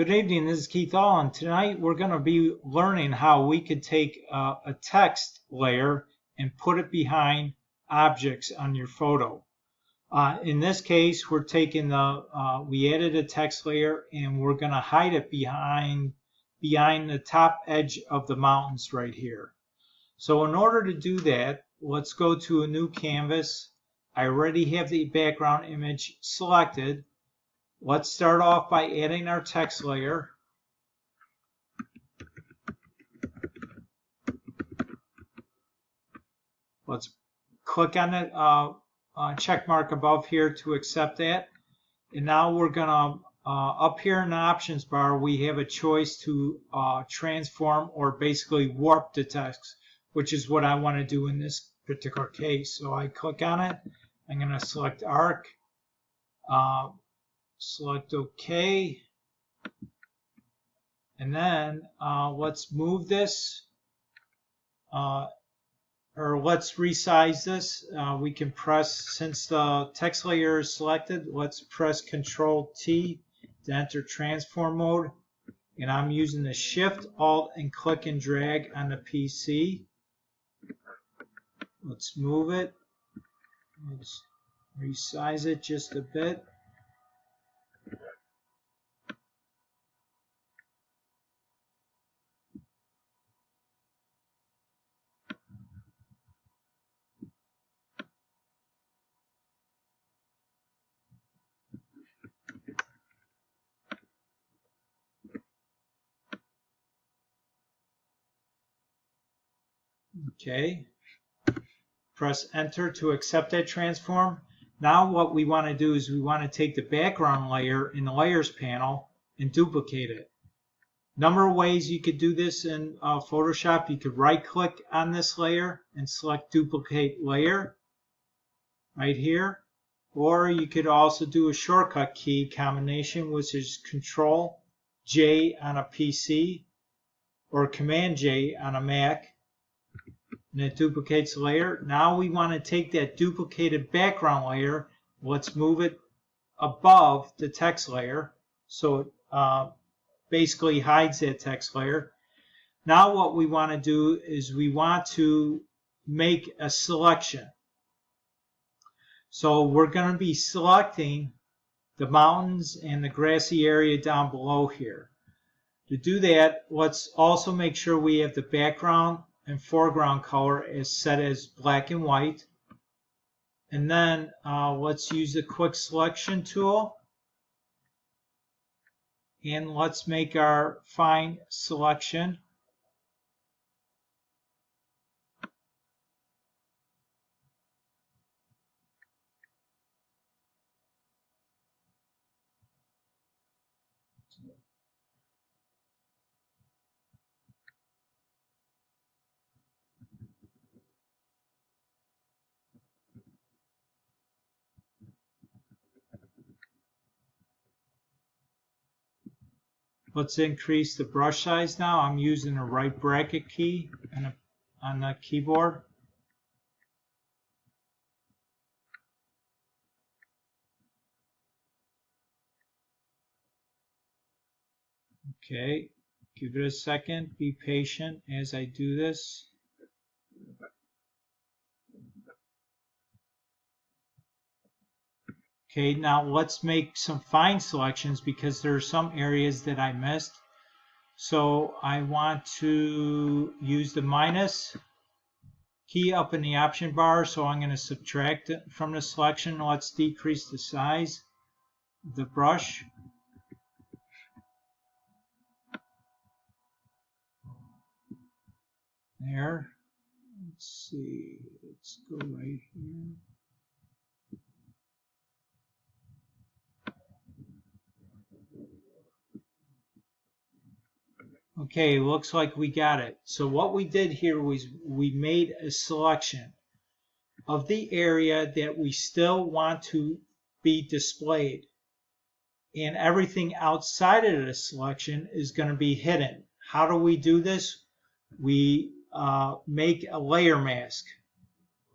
Good evening, this is Keith All, and tonight we're going to be learning how we could take a text layer and put it behind objects on your photo. In this case, we're taking we added a text layer and we're going to hide it behind the top edge of the mountains right here. So in order to do that, let's go to a new canvas. I already have the background image selected. Let's start off by adding our text layer. Let's click on the check mark above here to accept that. And now we're going to, up here in the options bar, we have a choice to transform or basically warp the text, which is what I want to do in this particular case. So I click on it. I'm going to select arc. Select OK, and then let's move this, or let's resize this. We can press, since the text layer is selected, let's press Control T to enter transform mode, and I'm using the Shift, Alt, and click and drag on the PC. Let's move it. Let's resize it just a bit. Okay, press enter to accept that transform. Now what we want to do is we want to take the background layer in the layers panel and duplicate it. Number of ways you could do this in Photoshop. You could right click on this layer and select duplicate layer right here, or you could also do a shortcut key combination, which is Control J on a PC or Command J on a Mac. And it duplicates the layer. Now we want to take that duplicated background layer, let's move it above the text layer so it basically hides that text layer. Now what we want to do is we want to make a selection. So we're going to be selecting the mountains and the grassy area down below here. To do that, let's also make sure we have the background and foreground color is set as black and white. And then let's use the quick selection tool. And let's make our fine selection. Let's increase the brush size now. I'm using a right bracket key on the keyboard. Okay, give it a second. Be patient as I do this. Okay, now let's make some fine selections because there are some areas that I missed. So I want to use the minus key up in the option bar. So I'm going to subtract it from the selection. Let's decrease the size of the brush. There. Let's see. Let's go right here. Okay, looks like we got it. So what we did here was we made a selection of the area that we still want to be displayed. And everything outside of the selection is going to be hidden. How do we do this? We make a layer mask.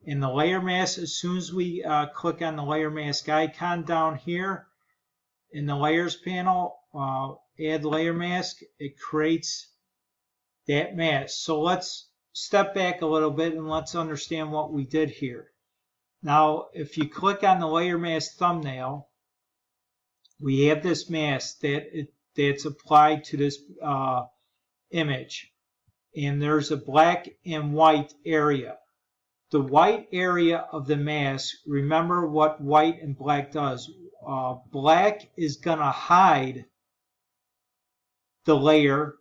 In the layer mask, as soon as we click on the layer mask icon down here in the layers panel, add layer mask, it creates that mask. So let's step back a little bit and let's understand what we did here. Now, if you click on the layer mask thumbnail, we have this mask that's applied to this image. And there's a black and white area. The white area of the mask, remember what white and black does. Black is going to hide the layer,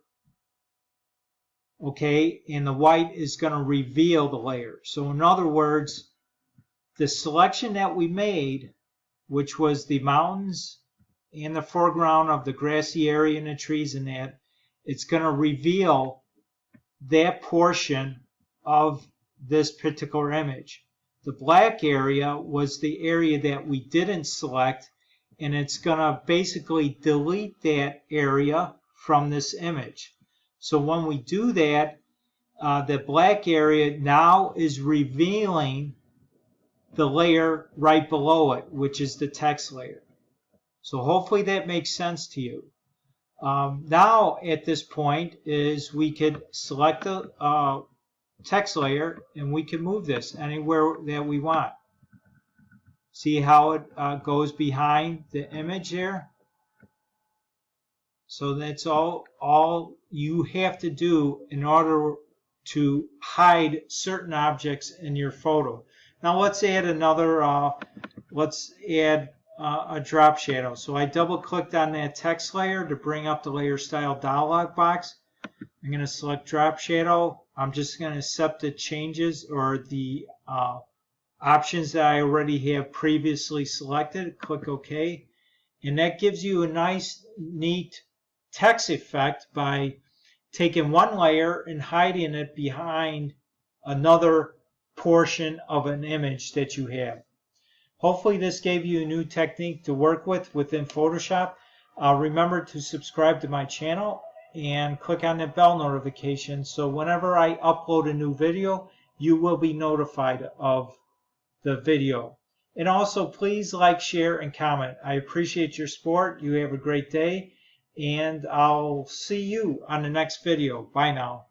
okay, and the white is going to reveal the layer. So in other words, the selection that we made, which was the mountains and the foreground of the grassy area and the trees and that, it's going to reveal that portion of this particular image. The black area was the area that we didn't select, and it's going to basically delete that area from this image. So when we do that, the black area now is revealing the layer right below it, which is the text layer. So hopefully that makes sense to you. Now at this point is we could select the text layer and we can move this anywhere that we want. See how it goes behind the image there? So that's all you have to do in order to hide certain objects in your photo. Now let's add another, let's add a drop shadow. So I double clicked on that text layer to bring up the layer style dialog box. I'm going to select drop shadow. I'm just going to accept the changes or the options that I already have previously selected. Click OK. And that gives you a nice, neat text effect by taking one layer and hiding it behind another portion of an image that you have. Hopefully this gave you a new technique to work with within Photoshop. Remember to subscribe to my channel and click on the bell notification so whenever I upload a new video, you will be notified of the video. And also please like, share, and comment. I appreciate your support. You have a great day, and I'll see you on the next video. Bye now.